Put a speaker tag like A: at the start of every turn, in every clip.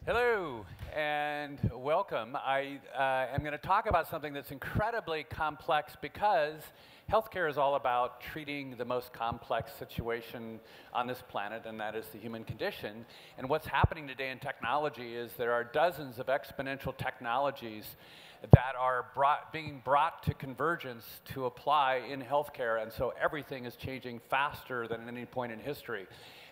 A: Hello and welcome. I am going to talk about something that's incredibly complex because healthcare is all about treating the most complex situation on this planet, and that is the human condition. And what's happening today in technology is there are dozens of exponential technologies that are being brought to convergence to apply in healthcare, and so everything is changing faster than at any point in history.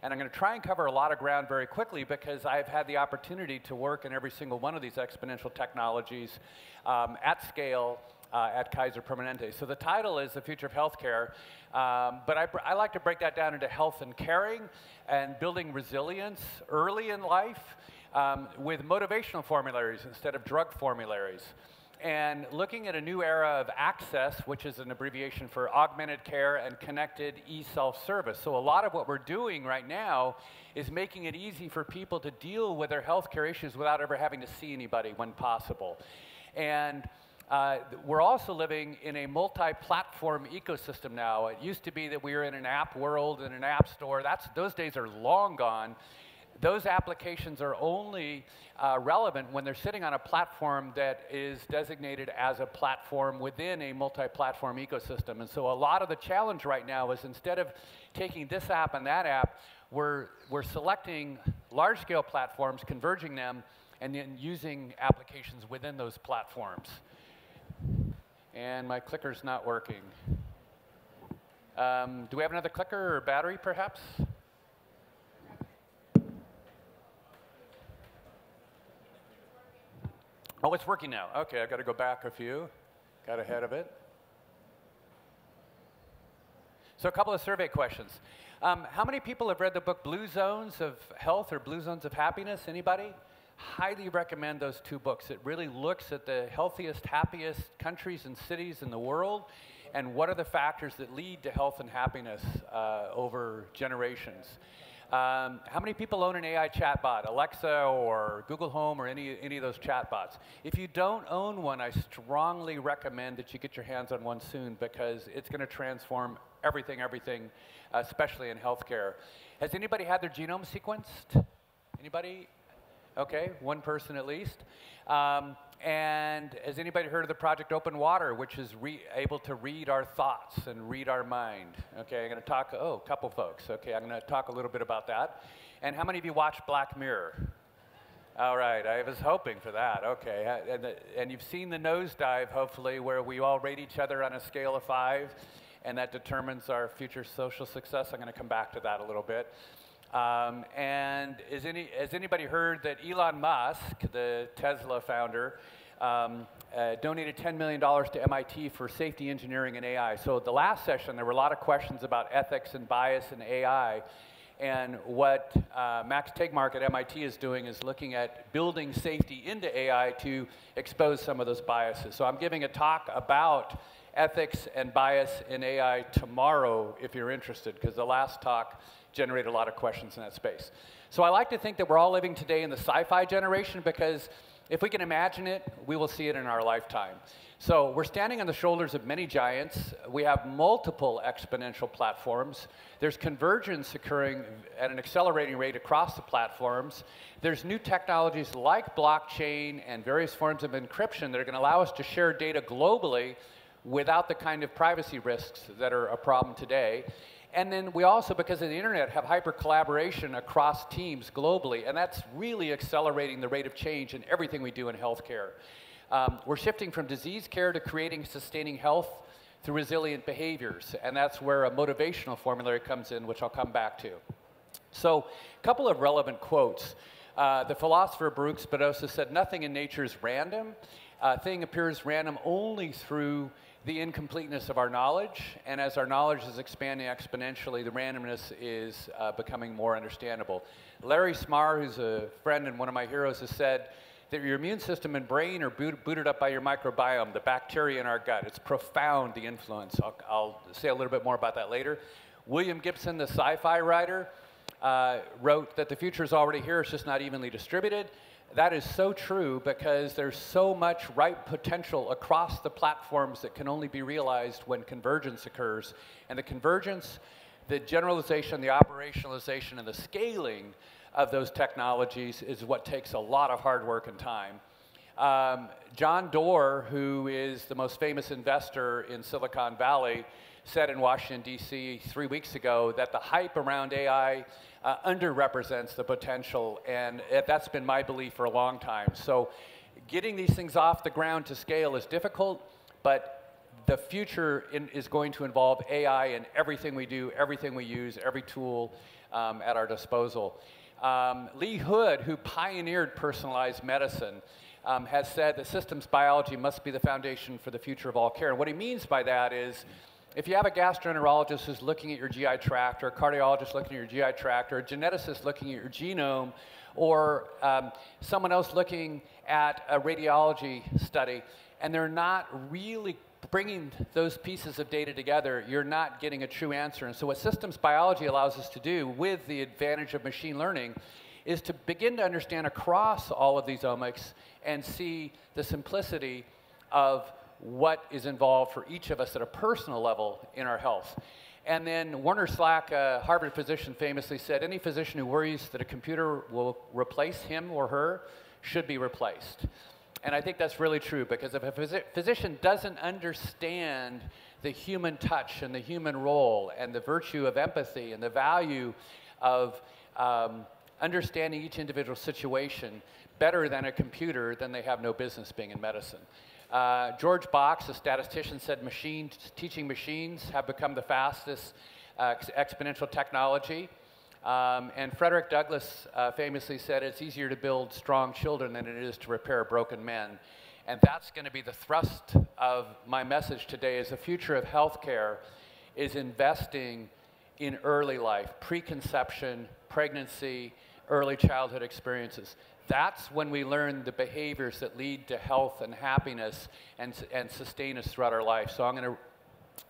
A: And I'm going to try and cover a lot of ground very quickly because I've had the opportunity to work in every single one of these exponential technologies at scale at Kaiser Permanente. So the title is The Future of Healthcare, but I like to break that down into health and caring and building resilience early in life with motivational formularies instead of drug formularies. And looking at a new era of access, which is an abbreviation for augmented care and connected e-self-service. So a lot of what we're doing right now is making it easy for people to deal with their healthcare issues without ever having to see anybody when possible. And we're also living in a multi-platform ecosystem now. It used to be that we were in an app world and an app store. Those days are long gone. Those applications are only relevant when they're sitting on a platform that is designated as a platform within a multi-platform ecosystem. And so a lot of the challenge right now is instead of taking this app and that app, we're selecting large-scale platforms, converging them, and then using applications within those platforms. And my clicker's not working. Do we have another clicker or battery, perhaps? Oh, it's working now. Okay, I've got to go back a few. Got ahead of it. So a couple of survey questions. How many people have read the book Blue Zones of Health or Blue Zones of Happiness? Anybody? Highly recommend those two books. It really looks at the healthiest, happiest countries and cities in the world and what are the factors that lead to health and happiness over generations. How many people own an AI chatbot, Alexa or Google Home or any of those chatbots? If you don't own one, I strongly recommend that you get your hands on one soon because it's going to transform everything, especially in healthcare. Has anybody had their genome sequenced? Anybody? Okay, one person at least. And has anybody heard of the project Open Water, which is able to read our thoughts and read our mind? Okay, I'm going to talk, a couple folks. Okay, I'm going to talk a little bit about that. And how many of you watched Black Mirror? All right, I was hoping for that. Okay, and you've seen the nosedive, hopefully, where we all rate each other on a scale of 5, and that determines our future social success. I'm going to come back to that a little bit. And has anybody heard that Elon Musk, the Tesla founder, donated $10 million to MIT for safety engineering and AI? So the last session, there were a lot of questions about ethics and bias in AI. And what Max Tegmark at MIT is doing is looking at building safety into AI to expose some of those biases. So I'm giving a talk about ethics and bias in AI tomorrow, if you're interested, because the last talk generated a lot of questions in that space. So I like to think that we're all living today in the sci-fi generation because if we can imagine it, we will see it in our lifetime. So we're standing on the shoulders of many giants. We have multiple exponential platforms. There's convergence occurring at an accelerating rate across the platforms. There's new technologies like blockchain and various forms of encryption that are going to allow us to share data globally without the kind of privacy risks that are a problem today. And then we also, because of the internet, have hyper collaboration across teams globally, and that's really accelerating the rate of change in everything we do in healthcare. We're shifting from disease care to creating sustaining health through resilient behaviors, and that's where a motivational formulary comes in, which I'll come back to. So a couple of relevant quotes. The philosopher Baruch Spinoza said, "Nothing in nature is random. A thing appears random only through the incompleteness of our knowledge, and as our knowledge is expanding exponentially, the randomness is becoming more understandable." Larry Smarr, who's a friend and one of my heroes, has said that your immune system and brain are booted up by your microbiome, the bacteria in our gut. It's profound, the influence. I'll say a little bit more about that later. William Gibson, the sci-fi writer, wrote that the future is already here, it's just not evenly distributed. That is so true because there's so much ripe potential across the platforms that can only be realized when convergence occurs. And the convergence the generalization, the operationalization, and the scaling of those technologies is what takes a lot of hard work and time. John Doerr, who is the most famous investor in Silicon Valley, said in Washington, D.C. 3 weeks ago that the hype around AI underrepresents the potential, and that's been my belief for a long time. So getting these things off the ground to scale is difficult, but the future is going to involve AI in everything we do, everything we use, every tool at our disposal. Lee Hood, who pioneered personalized medicine, has said that systems biology must be the foundation for the future of all care. And what he means by that is, if you have a gastroenterologist who's looking at your GI tract, or a cardiologist looking at your GI tract, or a geneticist looking at your genome, or someone else looking at a radiology study, and they're not really bringing those pieces of data together, you're not getting a true answer. And so what systems biology allows us to do, with the advantage of machine learning, is to begin to understand across all of these omics and see the simplicity of what is involved for each of us at a personal level in our health. And then Werner Slack, a Harvard physician, famously said, any physician who worries that a computer will replace him or her should be replaced. And I think that's really true, because if a physician doesn't understand the human touch and the human role and the virtue of empathy and the value of understanding each individual situation better than a computer, then they have no business being in medicine. George Box, a statistician, said teaching machines have become the fastest exponential technology. And Frederick Douglass famously said, it's easier to build strong children than it is to repair broken men. And that's going to be the thrust of my message today, is the future of healthcare is investing in early life, preconception, pregnancy, early childhood experiences. That's when we learn the behaviors that lead to health and happiness and sustain us throughout our life. So I'm going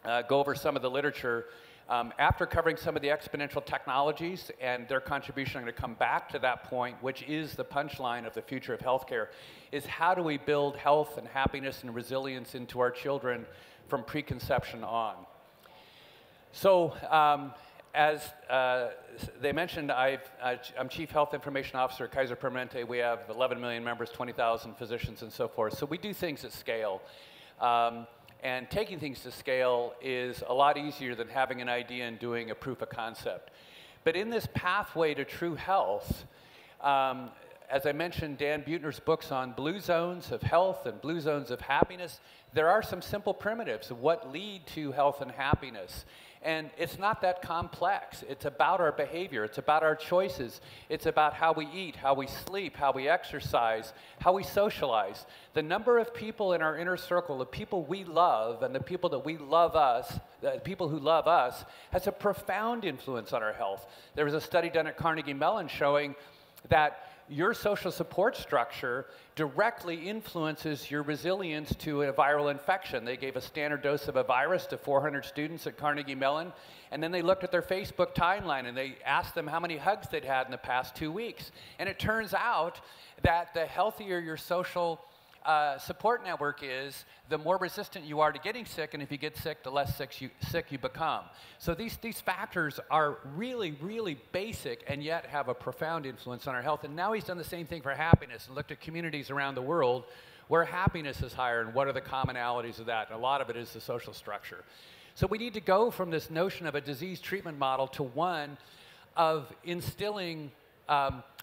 A: to go over some of the literature. After covering some of the exponential technologies and their contribution, I'm going to come back to that point, which is the punchline of the future of healthcare, is how do we build health and happiness and resilience into our children from preconception on. So as they mentioned, I'm Chief Health Information Officer at Kaiser Permanente. We have 11 million members, 20,000 physicians, and so forth. So we do things at scale. And taking things to scale is a lot easier than having an idea and doing a proof of concept. But in this pathway to true health, as I mentioned, Dan Buettner's books on blue zones of health and blue zones of happiness, there are some simple primitives of what lead to health and happiness. And it's not that complex. It's about our behavior. It's about our choices. It's about how we eat, how we sleep, how we exercise, how we socialize. The number of people in our inner circle, the people we love and the people that we love us, the people who love us, has a profound influence on our health. There was a study done at Carnegie Mellon showing that your social support structure directly influences your resilience to a viral infection. They gave a standard dose of a virus to 400 students at Carnegie Mellon, and then they looked at their Facebook timeline and they asked them how many hugs they'd had in the past 2 weeks. And it turns out that the healthier your social support network is, the more resistant you are to getting sick, and if you get sick, the less sick you become. So these factors are really, really basic and yet have a profound influence on our health. And now he's done the same thing for happiness and looked at communities around the world where happiness is higher and what are the commonalities of that. And a lot of it is the social structure. So we need to go from this notion of a disease treatment model to one of instilling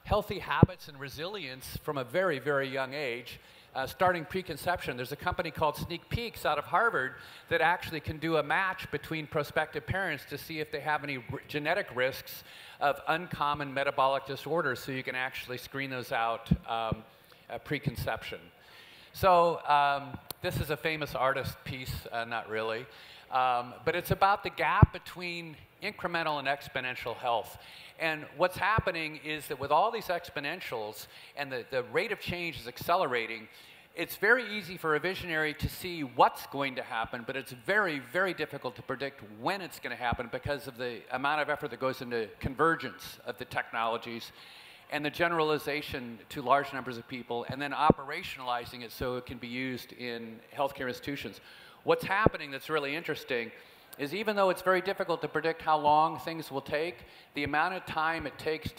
A: healthy habits and resilience from a very, very young age. Starting preconception. There's a company called Sneak Peeks out of Harvard that actually can do a match between prospective parents to see if they have any genetic risks of uncommon metabolic disorders, so you can actually screen those out at preconception. So this is a famous artist piece, not really, but it's about the gap between incremental and exponential health. And what's happening is that with all these exponentials and the rate of change is accelerating, it's very easy for a visionary to see what's going to happen, but it's very, very difficult to predict when it's going to happen because of the amount of effort that goes into convergence of the technologies and the generalization to large numbers of people, and then operationalizing it so it can be used in healthcare institutions. What's happening that's really interesting is even though it's very difficult to predict how long things will take, the amount of time it takes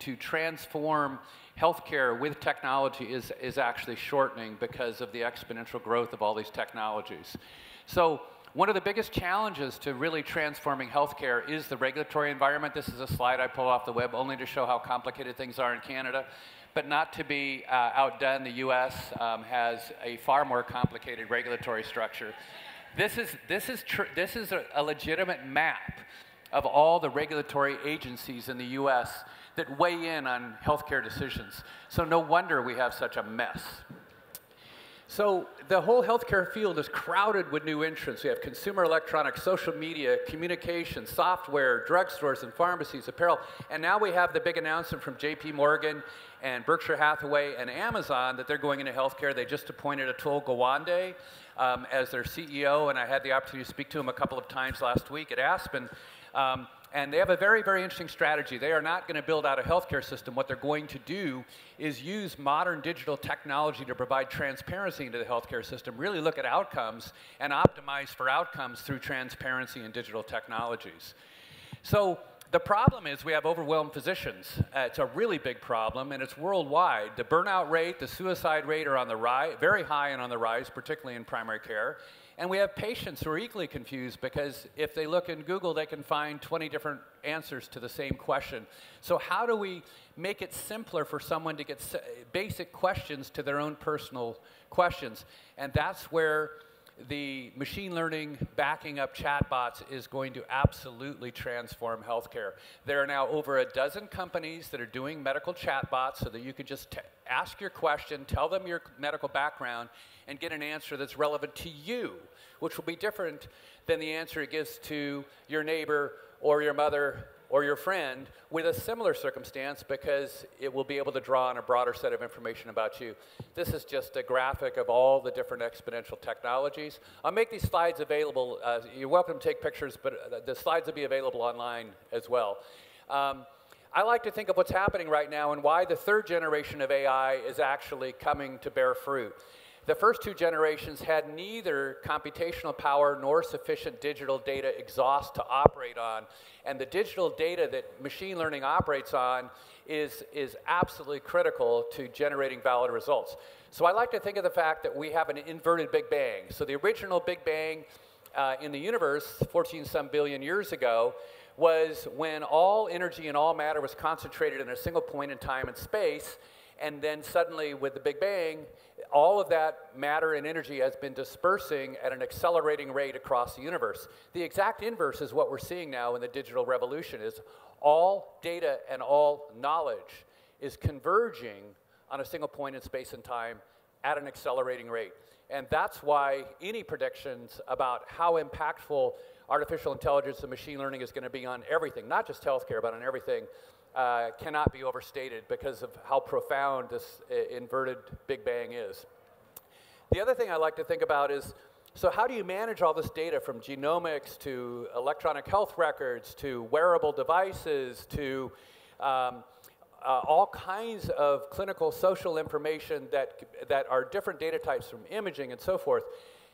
A: to transform healthcare with technology is actually shortening because of the exponential growth of all these technologies. So one of the biggest challenges to really transforming healthcare is the regulatory environment. This is a slide I pulled off the web only to show how complicated things are in Canada. But not to be outdone, the US has a far more complicated regulatory structure. This is a legitimate map of all the regulatory agencies in the US that weigh in on healthcare decisions. So no wonder we have such a mess. So the whole healthcare field is crowded with new entrants. We have consumer electronics, social media, communication, software, drugstores and pharmacies, apparel. And now we have the big announcement from JP Morgan and Berkshire Hathaway and Amazon that they're going into healthcare. They just appointed Atul Gawande as their CEO, and I had the opportunity to speak to him a couple of times last week at Aspen. And they have a very, very interesting strategy. They are not going to build out a healthcare system. What they're going to do is use modern digital technology to provide transparency into the healthcare system, really look at outcomes and optimize for outcomes through transparency and digital technologies. So the problem is we have overwhelmed physicians. It's a really big problem, and it's worldwide. The burnout rate, the suicide rate are on the rise, very high and on the rise, particularly in primary care. And we have patients who are equally confused because if they look in Google, they can find 20 different answers to the same question. So how do we make it simpler for someone to get basic questions to their own personal questions? And that's where the machine learning backing up chatbots is going to absolutely transform healthcare. There are now over a dozen companies that are doing medical chatbots so that you can just ask your question, tell them your medical background, and get an answer that's relevant to you, which will be different than the answer it gives to your neighbor or your mother or your friend with a similar circumstance, because it will be able to draw on a broader set of information about you. This is just a graphic of all the different exponential technologies. I'll make these slides available. You're welcome to take pictures, but the slides will be available online as well. I like to think of what's happening right now and why the third generation of AI is actually coming to bear fruit. The first two generations had neither computational power nor sufficient digital data exhaust to operate on. And the digital data that machine learning operates on is absolutely critical to generating valid results. So I like to think of the fact that we have an inverted Big Bang. So the original Big Bang in the universe, 14-some billion years ago, was when all energy and all matter was concentrated in a single point in time and space. And then suddenly, with the Big Bang, all of that matter and energy has been dispersing at an accelerating rate across the universe. The exact inverse is what we're seeing now in the digital revolution, is all data and all knowledge is converging on a single point in space and time at an accelerating rate. And that's why any predictions about how impactful artificial intelligence and machine learning is going to be on everything, not just healthcare, but on everything, cannot be overstated because of how profound this inverted Big Bang is. The other thing I like to think about is, so how do you manage all this data from genomics to electronic health records to wearable devices to all kinds of clinical social information that are different data types from imaging and so forth.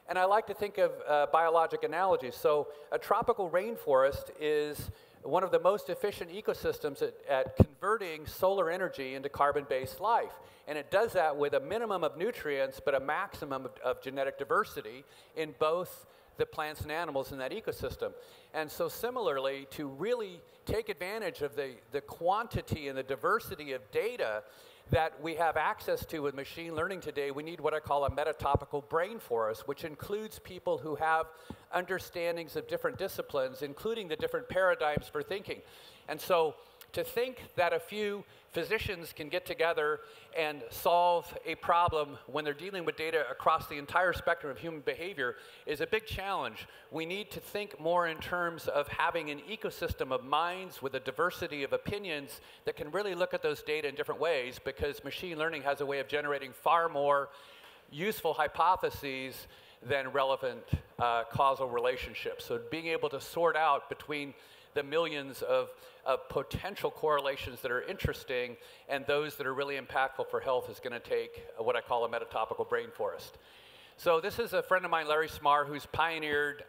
A: And I like to think of biologic analogies. So a tropical rainforest is one of the most efficient ecosystems at converting solar energy into carbon-based life. And it does that with a minimum of nutrients, but a maximum of genetic diversity in both the plants and animals in that ecosystem. And so similarly, to really take advantage of the quantity and the diversity of data that we have access to with machine learning today, we need what I call a metatopical brain forest, which includes people who have understandings of different disciplines, including the different paradigms for thinking. And so to think that a few physicians can get together and solve a problem when they're dealing with data across the entire spectrum of human behavior is a big challenge. We need to think more in terms of having an ecosystem of minds with a diversity of opinions that can really look at those data in different ways, because machine learning has a way of generating far more useful hypotheses than relevant causal relationships. So being able to sort out between the millions of potential correlations that are interesting and those that are really impactful for health is going to take what I call a metatopical brain forest. So this is a friend of mine, Larry Smarr, who's pioneered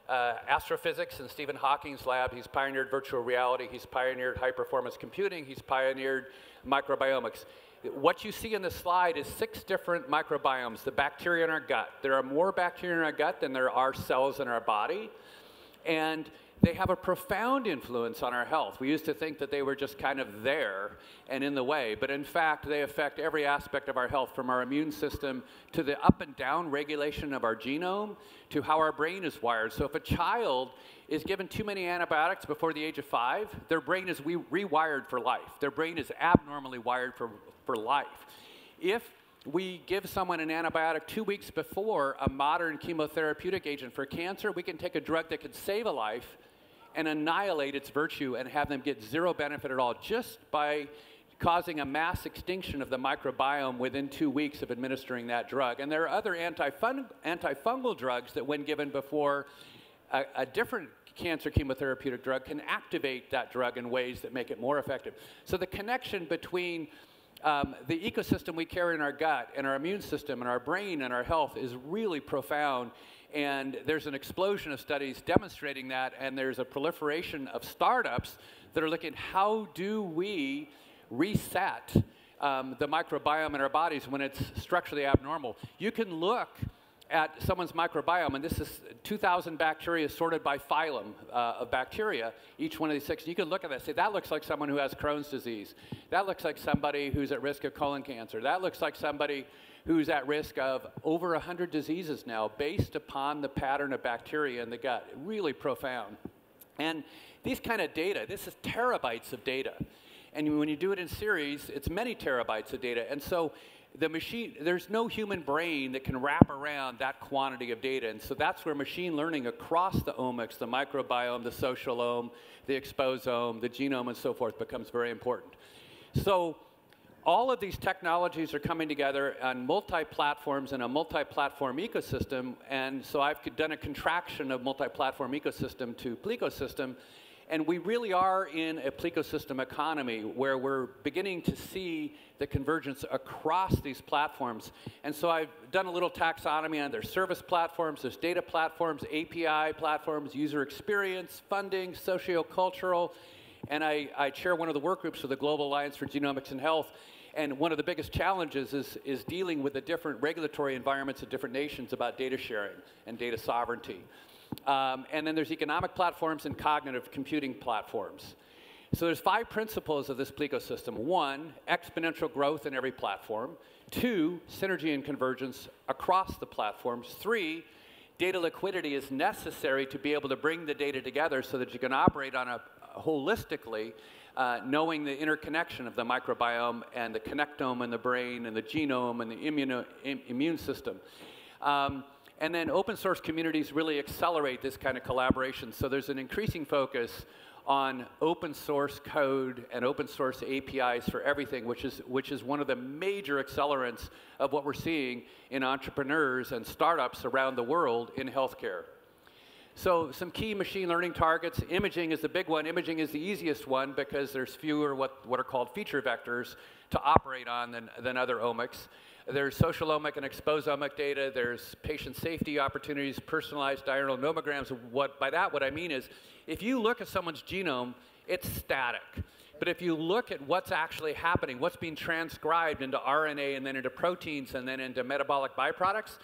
A: astrophysics in Stephen Hawking's lab. He's pioneered virtual reality. He's pioneered high-performance computing. He's pioneered microbiomics. What you see in the slide is 6 different microbiomes, the bacteria in our gut. There are more bacteria in our gut than there are cells in our body. And they have a profound influence on our health. We used to think that they were just kind of there and in the way, but in fact, they affect every aspect of our health, from our immune system to the up and down regulation of our genome to how our brain is wired. So if a child is given too many antibiotics before the age of 5, their brain is rewired for life. Their brain is abnormally wired for life. If we give someone an antibiotic 2 weeks before a modern chemotherapeutic agent for cancer, we can take a drug that could save a life and annihilate its virtue and have them get 0 benefit at all just by causing a mass extinction of the microbiome within 2 weeks of administering that drug. And there are other antifungal drugs that, when given before a different cancer chemotherapeutic drug, can activate that drug in ways that make it more effective. So the connection between the ecosystem we carry in our gut and our immune system and our brain and our health is really profound. And there's an explosion of studies demonstrating that, and there's a proliferation of startups that are looking at how do we reset the microbiome in our bodies when it's structurally abnormal. You can look at someone's microbiome, and this is 2,000 bacteria sorted by phylum of bacteria, each one of these 6. You can look at that and say, that looks like someone who has Crohn's disease. That looks like somebody who's at risk of colon cancer. That looks like somebody who's at risk of over 100 diseases now based upon the pattern of bacteria in the gut. Really profound. And these kind of data, this is terabytes of data. And when you do it in series, it's many terabytes of data. And so the machine, there's no human brain that can wrap around that quantity of data. And so that's where machine learning across the omics, the microbiome, the socialome, the exposome, the genome, and so forth becomes very important. So all of these technologies are coming together on multi-platforms in a multi-platform ecosystem. And so I've done a contraction of multi-platform ecosystem to Plecosystem. And we really are in a Plecosystem economy where we're beginning to see the convergence across these platforms. And so I've done a little taxonomy on their service platforms, there's data platforms, API platforms, user experience, funding, socio-cultural. And I chair one of the work groups for the Global Alliance for Genomics and Health. And one of the biggest challenges is dealing with the different regulatory environments of different nations about data sharing and data sovereignty. And then there's economic platforms and cognitive computing platforms. So there's 5 principles of this Plecosystem. 1, exponential growth in every platform. 2, synergy and convergence across the platforms. 3, data liquidity is necessary to be able to bring the data together so that you can operate on a holistically, knowing the interconnection of the microbiome and the connectome and the brain and the genome and the immune system. And then open source communities really accelerate this kind of collaboration. So there's an increasing focus on open source code and open source APIs for everything, which is one of the major accelerants of what we're seeing in entrepreneurs and startups around the world in healthcare. So some key machine learning targets. Imaging is the big one. Imaging is the easiest one because there's fewer what are called feature vectors to operate on than other omics. There's social omic and exposomic data. There's patient safety opportunities, personalized diurnal nomograms. What I mean is, if you look at someone's genome, it's static. But if you look at what's actually happening, what's being transcribed into RNA and then into proteins and then into metabolic byproducts,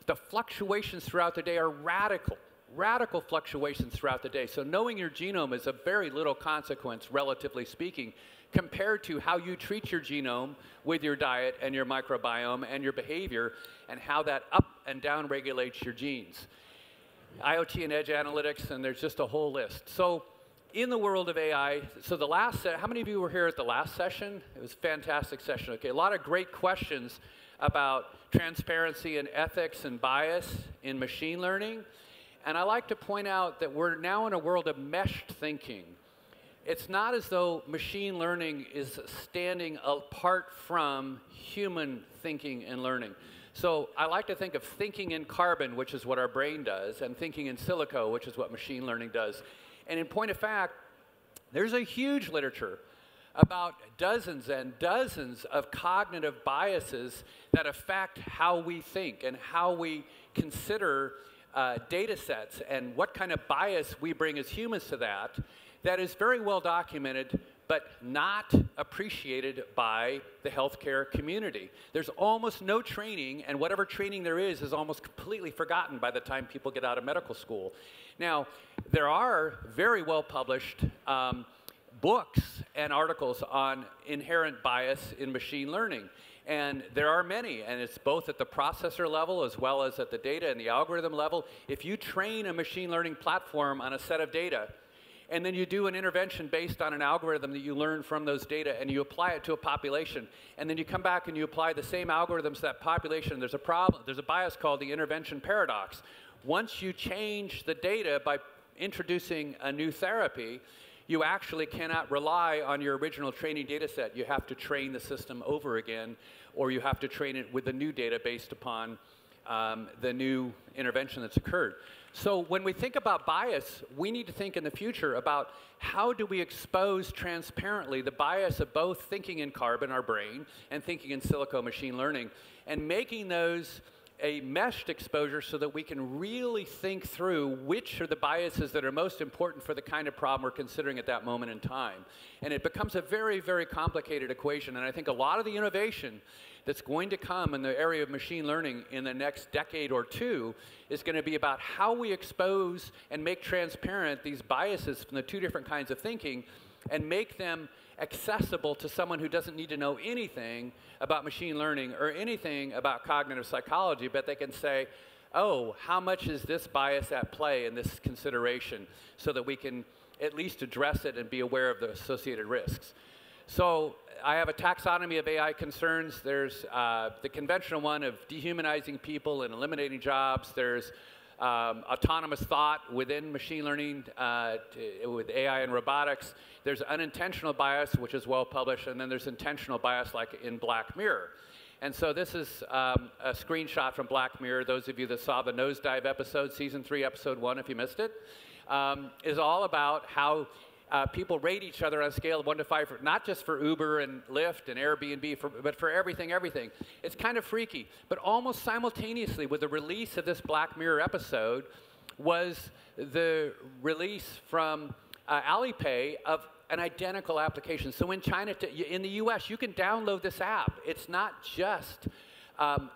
A: the fluctuations throughout the day are radical fluctuations throughout the day. So knowing your genome is of very little consequence, relatively speaking, compared to how you treat your genome with your diet and your microbiome and your behavior and how that up and down regulates your genes. IoT and edge analytics, and there's just a whole list. So in the world of AI, so how many of you were here at the last session? It was a fantastic session. Okay, a lot of great questions about transparency and ethics and bias in machine learning. And I like to point out that we're now in a world of meshed thinking. It's not as though machine learning is standing apart from human thinking and learning. So I like to think of thinking in carbon, which is what our brain does, and thinking in silico, which is what machine learning does. And in point of fact, there's a huge literature about dozens and dozens of cognitive biases that affect how we think and how we consider data sets and what kind of bias we bring as humans to that, that is very well documented, but not appreciated by the healthcare community. There's almost no training, and whatever training there is almost completely forgotten by the time people get out of medical school. Now, there are very well published books and articles on inherent bias in machine learning. And there are many, and it's both at the processor level as well as at the data and the algorithm level. If you train a machine learning platform on a set of data, and then you do an intervention based on an algorithm that you learn from those data, and you apply it to a population, and then you come back and you apply the same algorithms to that population, there's a problem. There's a bias called the intervention paradox. Once you change the data by introducing a new therapy, you actually cannot rely on your original training data set. You have to train the system over again, or you have to train it with the new data based upon the new intervention that's occurred. So when we think about bias, we need to think in the future about how do we expose transparently the bias of both thinking in carbon, our brain, and thinking in silico machine learning, and making those a meshed exposure so that we can really think through which are the biases that are most important for the kind of problem we're considering at that moment in time. And it becomes a very, very complicated equation. And I think a lot of the innovation that's going to come in the area of machine learning in the next decade or two is going to be about how we expose and make transparent these biases from the two different kinds of thinking and make them accessible to someone who doesn't need to know anything about machine learning or anything about cognitive psychology, but they can say, oh, how much is this bias at play in this consideration, so that we can at least address it and be aware of the associated risks. So I have a taxonomy of AI concerns. There's the conventional one of dehumanizing people and eliminating jobs. There's autonomous thought within machine learning with AI and robotics. There's unintentional bias, which is well published, and then there's intentional bias like in Black Mirror. And so this is a screenshot from Black Mirror. Those of you that saw the Nosedive episode, season 3, episode 1, if you missed it, is all about how people rate each other on a scale of 1 to 5, not just for Uber and Lyft and Airbnb, but for everything. It's kind of freaky. But almost simultaneously with the release of this Black Mirror episode was the release from Alipay of an identical application. So in China, in the US, you can download this app. It's not just an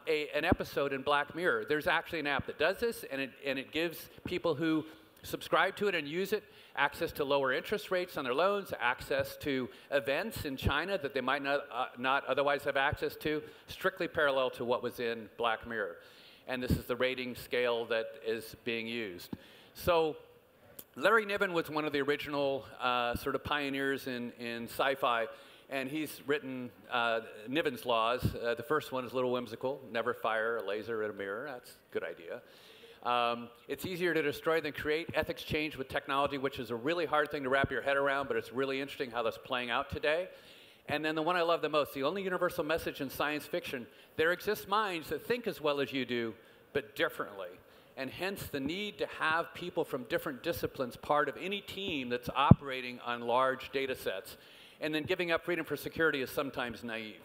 A: episode in Black Mirror. There's actually an app that does this, and it gives people who subscribe to it and use it access to lower interest rates on their loans, access to events in China that they might not otherwise have access to, strictly parallel to what was in Black Mirror. And this is the rating scale that is being used. So Larry Niven was one of the original sort of pioneers in sci-fi, and he's written Niven's laws. The first one is a little whimsical: never fire a laser at a mirror. That's a good idea. It's easier to destroy than create. Ethics change with technology, which is a really hard thing to wrap your head around, but it's really interesting how that's playing out today. And then the one I love the most, the only universal message in science fiction: there exist minds that think as well as you do, but differently. And hence the need to have people from different disciplines part of any team that's operating on large data sets. And then giving up freedom for security is sometimes naive.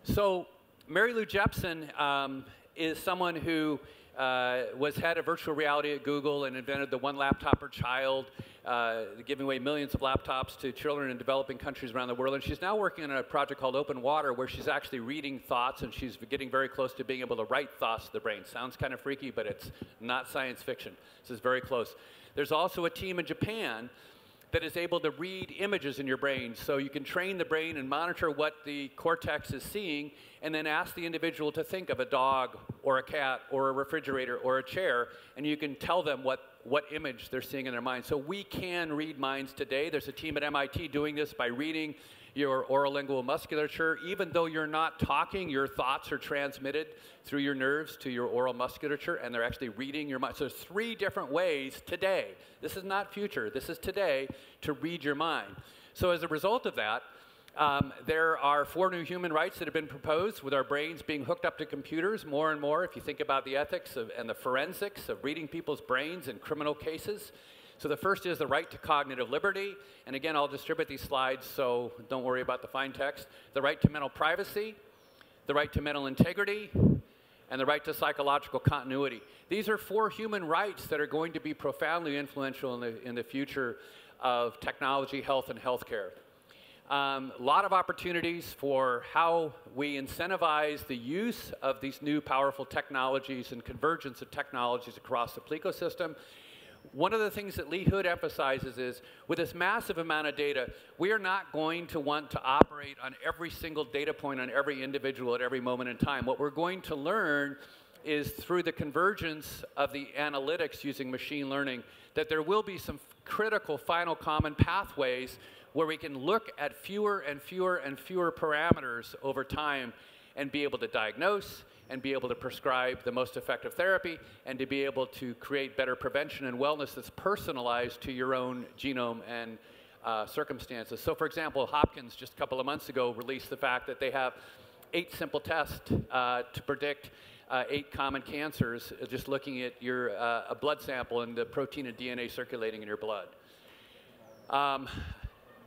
A: So Mary Lou Jepsen is someone who was head of virtual reality at Google and invented the one laptop per child, giving away millions of laptops to children in developing countries around the world. And she's now working on a project called Open Water, where she's actually reading thoughts, and she's getting very close to being able to write thoughts to the brain. Sounds kind of freaky, but it's not science fiction. This is very close. There's also a team in Japan that is able to read images in your brain. So you can train the brain and monitor what the cortex is seeing, and then ask the individual to think of a dog or a cat or a refrigerator or a chair, and you can tell them what image they're seeing in their mind. So we can read minds today. There's a team at MIT doing this by reading your orolingual musculature. Even though you're not talking, your thoughts are transmitted through your nerves to your oral musculature, and they're actually reading your mind. So there's 3 different ways today. This is not future. This is today to read your mind. So as a result of that, there are 4 new human rights that have been proposed, with our brains being hooked up to computers more and more, if you think about the ethics and the forensics of reading people's brains in criminal cases. So the first is the right to cognitive liberty. And again, I'll distribute these slides, so don't worry about the fine text. The right to mental privacy, the right to mental integrity, and the right to psychological continuity. These are 4 human rights that are going to be profoundly influential in the future of technology, health, and healthcare. A lot of opportunities for how we incentivize the use of these new powerful technologies and convergence of technologies across the Plecosystem. One of the things that Lee Hood emphasizes is, with this massive amount of data, we are not going to want to operate on every single data point on every individual at every moment in time. What we're going to learn is, through the convergence of the analytics using machine learning, that there will be some critical final common pathways where we can look at fewer and fewer and fewer parameters over time and be able to diagnose and be able to prescribe the most effective therapy and to be able to create better prevention and wellness that's personalized to your own genome and circumstances. So, for example, Hopkins just a couple of months ago released the fact that they have 8 simple tests to predict 8 common cancers, just looking at your a blood sample and the protein and DNA circulating in your blood.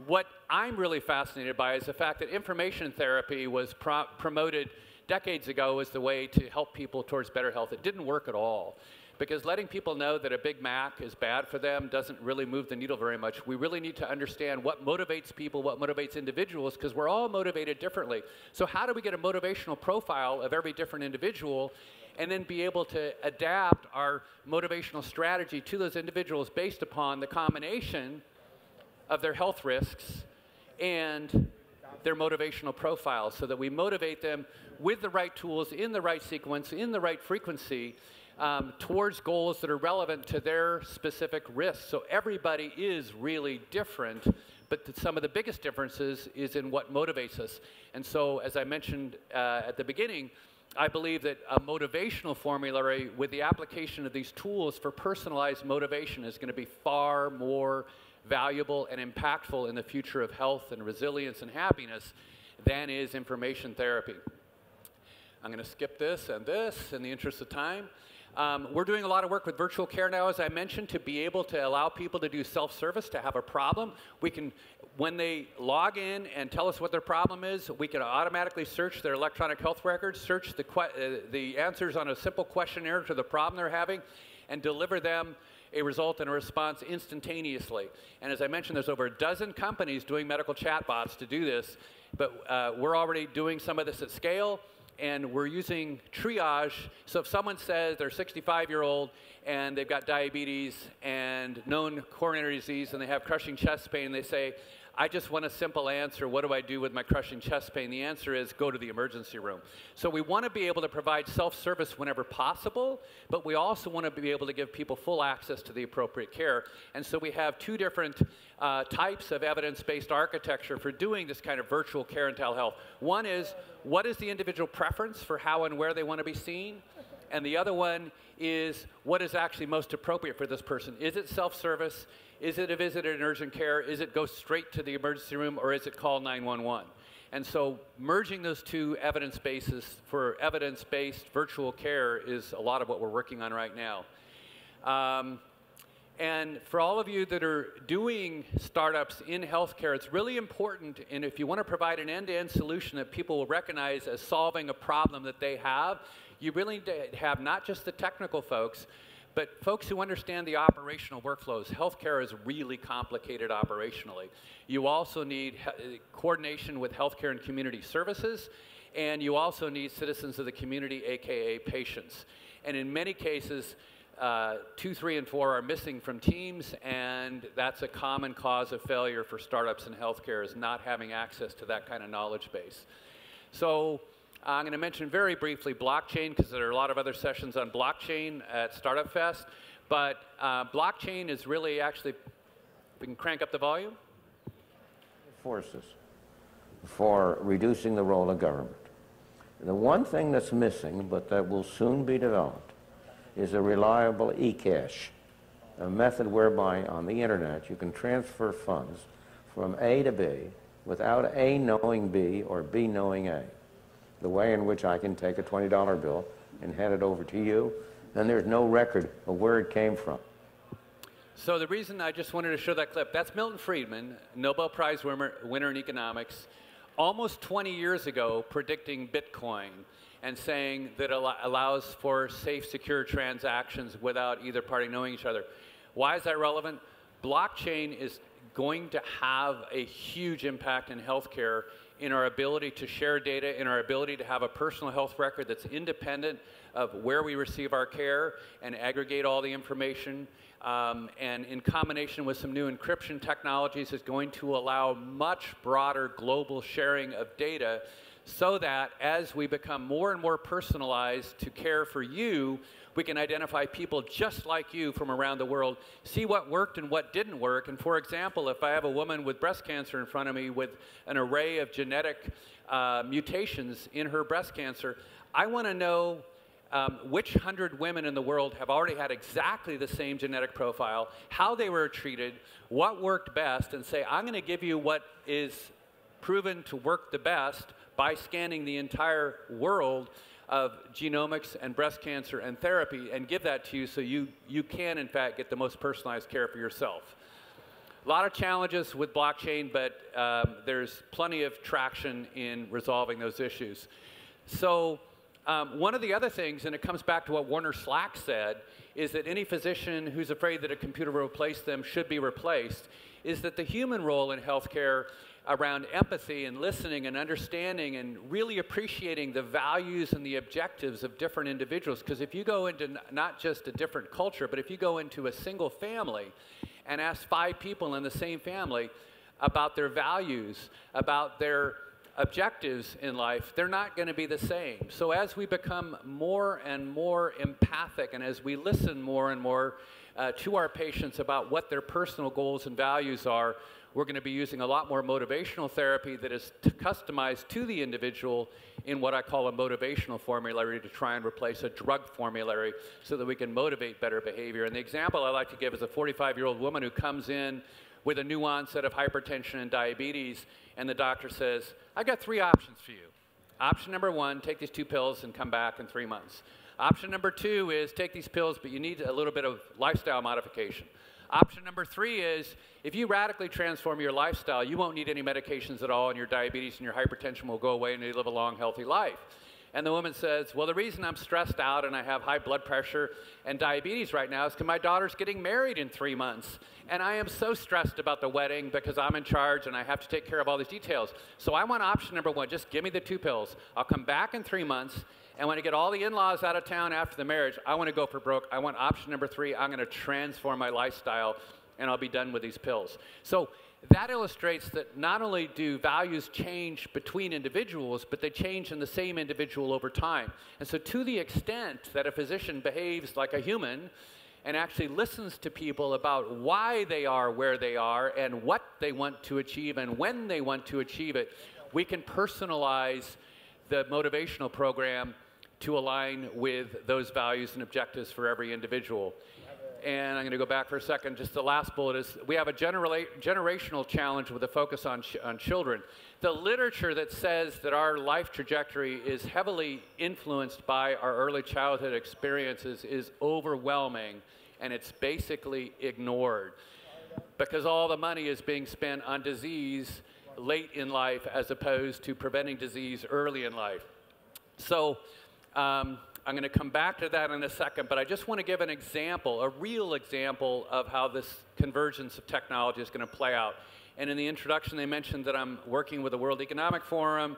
A: What I'm really fascinated by is the fact that information therapy was promoted decades ago as the way to help people towards better health. It didn't work at all, because letting people know that a Big Mac is bad for them doesn't really move the needle very much. We really need to understand what motivates people, what motivates individuals, because we're all motivated differently. So how do we get a motivational profile of every different individual and then be able to adapt our motivational strategy to those individuals based upon the combination of their health risks and their motivational profiles, so that we motivate them with the right tools, in the right sequence, in the right frequency, towards goals that are relevant to their specific risks. So everybody is really different, but some of the biggest differences is in what motivates us. And so, as I mentioned at the beginning, I believe that a motivational formulary with the application of these tools for personalized motivation is going to be far more valuable and impactful in the future of health and resilience and happiness than is information therapy. I'm going to skip this and this in the interest of time. We're doing a lot of work with virtual care now, as I mentioned, to be able to allow people to do self-service, to have a problem. We can, when they log in and tell us what their problem is, we can automatically search their electronic health records, search the answers on a simple questionnaire to the problem they're having, and deliver them a result and a response instantaneously. And as I mentioned, there's over a dozen companies doing medical chatbots to do this, but we're already doing some of this at scale, and we're using triage. So if someone says they're 65-year-old and they've got diabetes and known coronary disease and they have crushing chest pain, they say, I just want a simple answer. What do I do with my crushing chest pain? The answer is go to the emergency room. So we want to be able to provide self-service whenever possible, but we also want to be able to give people full access to the appropriate care. And so we have 2 different types of evidence-based architecture for doing this kind of virtual care in telehealth. One is, what is the individual preference for how and where they want to be seen? And the other one is, what is actually most appropriate for this person? Is it self-service? Is it a visit in urgent care? Is it go straight to the emergency room, or is it call 911? And so merging those 2 evidence bases for evidence-based virtual care is a lot of what we're working on right now. And for all of you that are doing startups in healthcare, it's really important, and if you want to provide an end-to-end solution that people will recognize as solving a problem that they have, you really need to have not just the technical folks, but folks who understand the operational workflows. Healthcare is really complicated operationally. You also need coordination with healthcare and community services, and you also need citizens of the community, AKA patients. And in many cases, 2, 3, and 4 are missing from teams, and that's a common cause of failure for startups in healthcare, is not having access to that kind of knowledge base. So I'm going to mention very briefly blockchain, because there are a lot of other sessions on blockchain at Startupfest, but blockchain is really actually, we can crank up the volume.
B: Forces for reducing the role of government. The one thing that's missing, but that will soon be developed, is a reliable e-cash, a method whereby on the internet you can transfer funds from A to B without A knowing B or B knowing A. The way in which I can take a $20 bill and hand it over to you, and there's no record of where it came from.
A: So the reason I just wanted to show that clip, that's Milton Friedman, Nobel Prize winner in economics, almost 20 years ago predicting Bitcoin and saying that it allows for safe, secure transactions without either party knowing each other. Why is that relevant? Blockchain is going to have a huge impact in healthcare in our ability to share data, in our ability to have a personal health record that's independent of where we receive our care and aggregate all the information. And in combination with some new encryption technologies is going to allow much broader global sharing of data, so that as we become more and more personalized to care for you, we can identify people just like you from around the world, see what worked and what didn't work. And for example, if I have a woman with breast cancer in front of me with an array of genetic mutations in her breast cancer, I want to know which 100 women in the world have already had exactly the same genetic profile, how they were treated, what worked best, and say, I'm going to give you what is proven to work the best by scanning the entire world of genomics and breast cancer and therapy, and give that to you so you can, in fact, get the most personalized care for yourself. A lot of challenges with blockchain, but there's plenty of traction in resolving those issues. So one of the other things, and it comes back to what Warner Slack said, is that any physician who's afraid that a computer will replace them should be replaced, is that the human role in healthcare around empathy and listening and understanding and really appreciating the values and the objectives of different individuals. Because if you go into not just a different culture, but if you go into a single family and ask 5 people in the same family about their values, about their objectives in life, they're not going to be the same. So as we become more and more empathic, and as we listen more and more to our patients about what their personal goals and values are, we're going to be using a lot more motivational therapy that is customized to the individual in what I call a motivational formulary, to try and replace a drug formulary so that we can motivate better behavior. And the example I like to give is a 45-year-old woman who comes in with a new onset of hypertension and diabetes, and the doctor says, I've got 3 options for you. Option number 1, take these 2 pills and come back in 3 months. Option number 2 is take these pills, but you need a little bit of lifestyle modification. Option number 3 is, if you radically transform your lifestyle, you won't need any medications at all, and your diabetes and your hypertension will go away, and you live a long, healthy life. And the woman says, well, the reason I'm stressed out and I have high blood pressure and diabetes right now is because my daughter's getting married in 3 months. And I am so stressed about the wedding because I'm in charge and I have to take care of all these details. So I want option number 1, just give me the 2 pills. I'll come back in 3 months, and when I get all the in-laws out of town after the marriage, I want to go for broke. I want option number 3. I'm going to transform my lifestyle, and I'll be done with these pills. So that illustrates that not only do values change between individuals, but they change in the same individual over time. And so to the extent that a physician behaves like a human and actually listens to people about why they are where they are and what they want to achieve and when they want to achieve it, we can personalize the motivational program to align with those values and objectives for every individual. And I'm going to go back for a second. Just the last bullet is we have a generational challenge with a focus on children. The literature that says that our life trajectory is heavily influenced by our early childhood experiences is overwhelming, and it's basically ignored because all the money is being spent on disease late in life as opposed to preventing disease early in life. So I'm going to come back to that in a second, but I just want to give an example, a real example of how this convergence of technology is going to play out. And in the introduction, they mentioned that I'm working with the World Economic Forum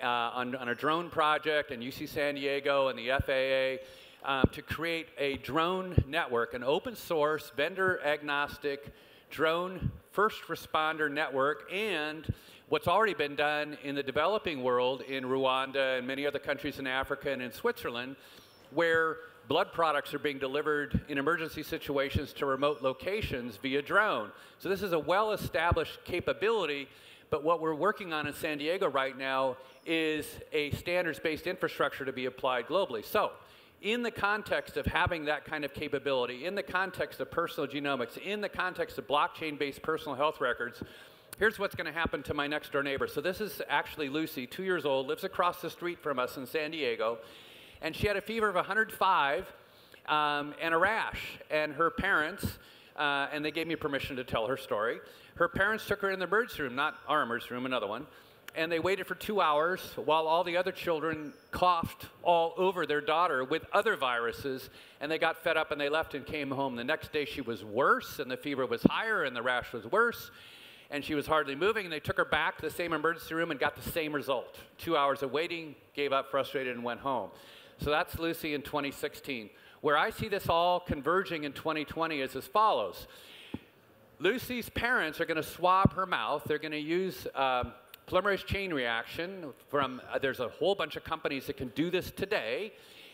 A: on a drone project and UC San Diego and the FAA to create a drone network, an open source, vendor agnostic drone first responder network, and what's already been done in the developing world in Rwanda and many other countries in Africa and in Switzerland, where blood products are being delivered in emergency situations to remote locations via drone. So this is a well-established capability, but what we're working on in San Diego right now is a standards-based infrastructure to be applied globally. So in the context of having that kind of capability, in the context of personal genomics, in the context of blockchain-based personal health records, here's what's going to happen to my next door neighbor. So this is actually Lucy, 2 years old, lives across the street from us in San Diego, and she had a fever of 105 and a rash. And her parents, and they gave me permission to tell her story, her parents took her in the emergency room, not our emergency room, another one, and they waited for 2 hours while all the other children coughed all over their daughter with other viruses, and they got fed up and they left and came home. The next day she was worse, and the fever was higher, and the rash was worse, and she was hardly moving, and they took her back to the same emergency room and got the same result. 2 hours of waiting, gave up, frustrated, and went home. So that's Lucy in 2016. Where I see this all converging in 2020 is as follows. Lucy's parents are going to swab her mouth. They're going to use polymerase chain reaction from, there's a whole bunch of companies that can do this today,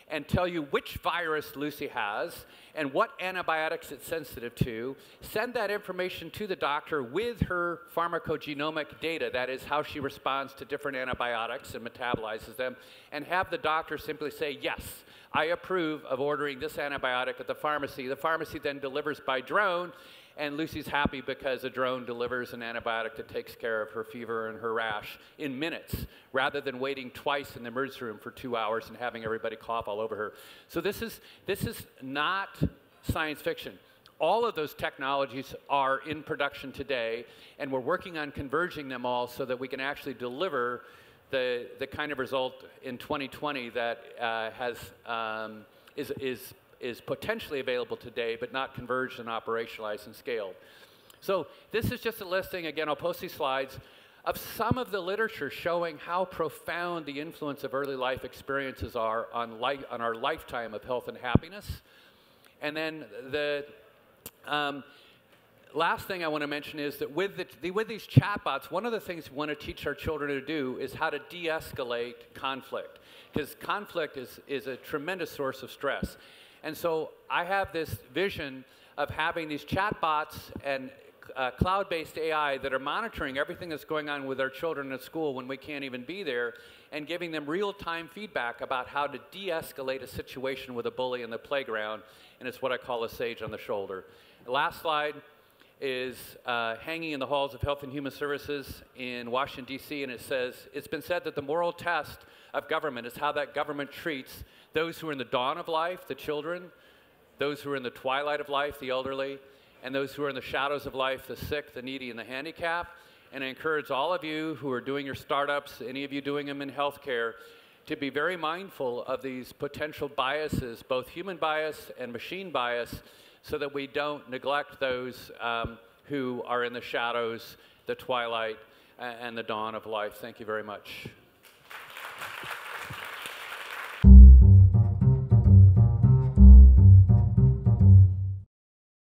A: and tell you which virus Lucy has and what antibiotics it's sensitive to. Send that information to the doctor with her pharmacogenomic data, that is how she responds to different antibiotics and metabolizes them, and have the doctor simply say, yes, I approve of ordering this antibiotic at the pharmacy. The pharmacy then delivers by drone, and Lucy's happy because a drone delivers an antibiotic that takes care of her fever and her rash in minutes, rather than waiting twice in the emergency room for 2 hours and having everybody cough all over her. So this is not science fiction. All of those technologies are in production today, and we're working on converging them all so that we can actually deliver the kind of result in 2020 that is potentially available today, but not converged and operationalized and scaled. So this is just a listing, again, I'll post these slides, of some of the literature showing how profound the influence of early life experiences are on our lifetime of health and happiness. And then the last thing I want to mention is that with these chatbots, one of the things we want to teach our children to do is how to de-escalate conflict, because conflict is a tremendous source of stress. And so I have this vision of having these chatbots and cloud-based AI that are monitoring everything that's going on with our children at school when we can't even be there, and giving them real-time feedback about how to de-escalate a situation with a bully in the playground, and it's what I call a sage on the shoulder. The last slide is hanging in the halls of Health and Human Services in Washington, D.C., and it says, it's been said that the moral test of government is how that government treats those who are in the dawn of life, the children, those who are in the twilight of life, the elderly, and those who are in the shadows of life, the sick, the needy, and the handicapped. And I encourage all of you who are doing your startups, any of you doing them in healthcare, to be very mindful of these potential biases, both human bias and machine bias, so that we don't neglect those who are in the shadows, the twilight, and the dawn of life. Thank you very much.